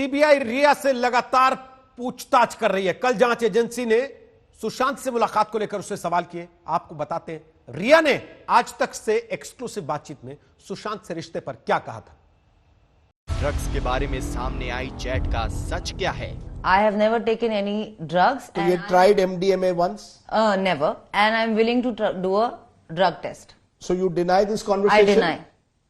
CBI रिया से लगातार पूछताछ कर रही है। कल जांच एजेंसी ने सुशांत से मुलाकात को लेकर उससे सवाल किए। आपको बताते हैं रिया ने आज तक से एक्सक्लूसिव बातचीत में सुशांत से रिश्ते पर क्या कहा था। ड्रग्स के बारे में सामने आई चैट का सच क्या है? I have never taken any drugs. So you tried MDMA once? Never. And I'm willing to do a drug test. So you deny this conversation? I deny.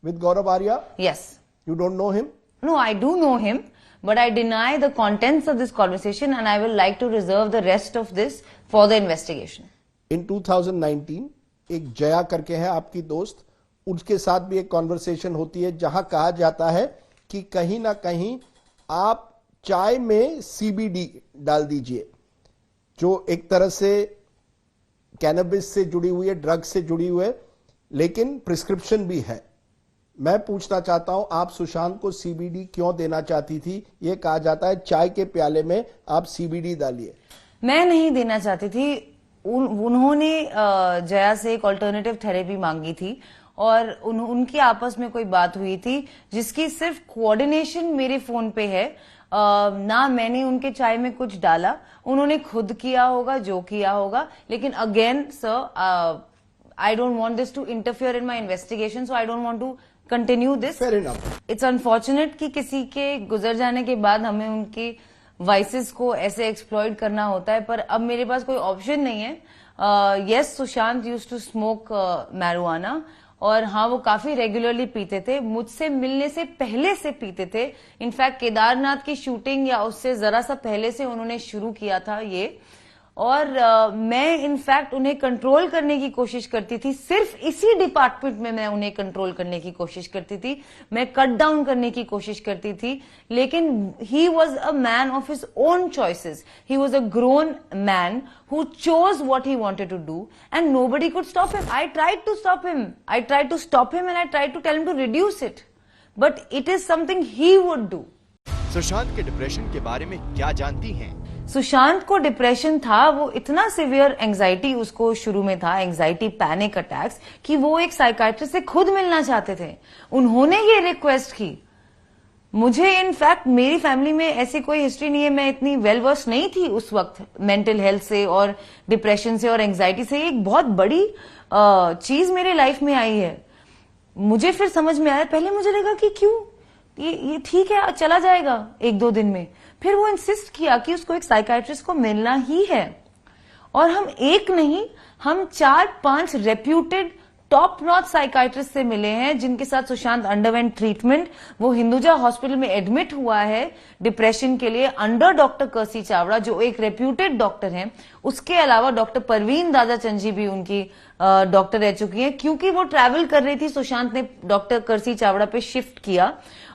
With Gaurav Arya? Yes. You don't know him? No, I do know him, but I deny the contents of this conversation and I will like to reserve the rest of this for the investigation. In 2019, एक जया करके है आपकी दोस्त, उसके साथ भी एक conversation होती है जहां कहा जाता है कि कहीं ना कहीं आप चाय में सीबीडी डाल दीजिए, जो एक तरह से कैनबिस से जुड़ी हुई है, ड्रग से जुड़ी हुई है, लेकिन प्रिस्क्रिप्शन भी है। मैं पूछना चाहता हूं, आप सुशांत को सीबीडी क्यों देना चाहती थी? यह कहा जाता है चाय के प्याले में आप सीबीडी डालिए। मैं नहीं देना चाहती थी। उन्होंने जया से एक ऑल्टरनेटिव थेरेपी मांगी थी और उनकी आपस में कोई बात हुई थी जिसकी सिर्फ कोऑर्डिनेशन मेरे फोन पे है। ना मैंने उनके चाय में कुछ डाला, उन्होंने खुद किया होगा जो किया होगा। लेकिन again sir, I don't want this to interfere in my investigation, so I don't want to continue this. Fair enough. It's unfortunate कि किसी के गुजर जाने के बाद हमें उनकी वाइसेस को ऐसे एक्सप्लॉइट करना होता है, पर अब मेरे पास कोई ऑप्शन नहीं है। Yes, Sushant used to smoke marijuana और हाँ, वो काफी रेगुलरली पीते थे, मुझसे मिलने से पहले से पीते थे। इनफैक्ट केदारनाथ की शूटिंग या उससे जरा सा पहले से उन्होंने शुरू किया था ये। और मैं इनफैक्ट उन्हें कंट्रोल करने की कोशिश करती थी। सिर्फ इसी डिपार्टमेंट में मैं उन्हें कंट्रोल करने की कोशिश करती थी, मैं कट डाउन करने की कोशिश करती थी। लेकिन he was a man of his own choices. He was a grown man who chose what he wanted to do and nobody could stop him. I tried to stop him. I tried to stop him and I tried to tell him to reduce it. But it is something he would do. Sushant के depression के बारे में क्या जानती हैं? सुशांत को depression था, वो इतना सिवियर एंजाइटी उसको शुरू में था, एंजाइटी पैनिक अटैक्स, कि वो एक साइकाइट्रिस्ट से खुद मिलना चाहते थे। उन्होंने ये रिक्वेस्ट की। मुझे इनफैक्ट मेरी फैमिली में ऐसी कोई हिस्ट्री नहीं है, मैं इतनी वेल वर्स नहीं थी उस वक्त मेंटल हेल्थ से और डिप्रेशन से और एंजाइटी से। एक बहुत बड़ी चीज मेरे लाइफ में आई है। मुझे फिर समझ में आया, पहले मुझे लगा कि क्यों ये ठीक है, चला जाएगा एक दो दिन में। फिर वो इंसिस्ट किया कि उसको एक साइकाइट्रिस्ट को मिलना ही है। और हम एक नहीं, हम 4-5 रेप्यूटेड टॉप नॉच साइकाइट्रिस्ट से मिले हैं जिनके साथ सुशांत अंडरवेंट ट्रीटमेंट। वो हिंदुजा हॉस्पिटल में एडमिट हुआ है डिप्रेशन के लिए अंडर डॉक्टर कर्सी चावड़ा, जो एक रेप्यूटेड डॉक्टर हैं। उसके अलावा डॉक्टर परवीन दादाचंद जी भी उनकी डॉक्टर रह चुकी हैं। क्योंकि वो ट्रैवल कर रही थी, सुशांत ने डॉक्टर कर्सी चावड़ा पे शिफ्ट किया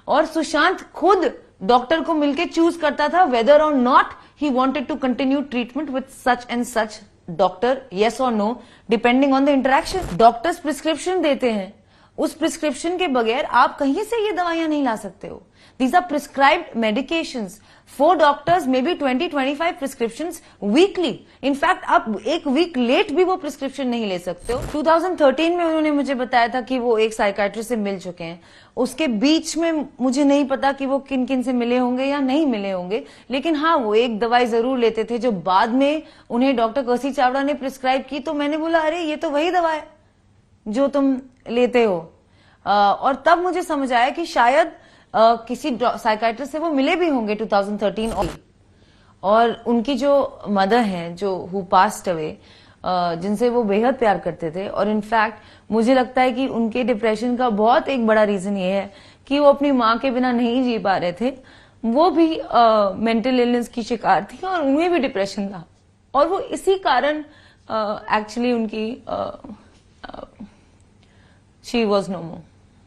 और सुशांत खुद डॉक्टर को मिलकर चूज करता था वेदर और not he wanted to continue treatment with such and such doctor, yes or no, depending on the interaction. Doctors prescription देते हैं, उस प्रिस्क्रिप्शन के बगैर आप कहीं से ये दवाइयां नहीं ला सकते हो। These are prescribed medications. 4 doctors, maybe 20-25 prescriptions weekly. In fact, आप एक वीक लेट भी वो प्रिस्क्रिप्शन नहीं ले सकते हो। 2013 में उन्होंने मुझे बताया था कि वो एक साइकाइट्रिस्ट से मिल चुके हैं। उसके बीच में मुझे नहीं पता कि वो किन किन से मिले होंगे या नहीं मिले होंगे, लेकिन हाँ, वो एक दवाई जरूर लेते थे जो बाद में उन्हें डॉक्टर कर्सी चावड़ा ने प्रिस्क्राइब की। तो मैंने बोला, अरे ये तो वही दवा है जो तुम लेते हो। और तब मुझे समझ आया कि शायद किसी साइकाइट्रिस्ट से वो मिले भी होंगे 2013। और उनकी जो मदर हैं, जो हु पास्ड अवे, जिनसे वो बेहद प्यार करते थे। और इनफैक्ट मुझे लगता है कि उनके डिप्रेशन का बहुत एक बड़ा रीजन ये है कि वो अपनी माँ के बिना नहीं जी पा रहे थे। वो भी मेंटल इलनेस की शिकार थी और उन्हें भी डिप्रेशन था और वो इसी कारण एक्चुअली उनकी शी वॉज नो मोर।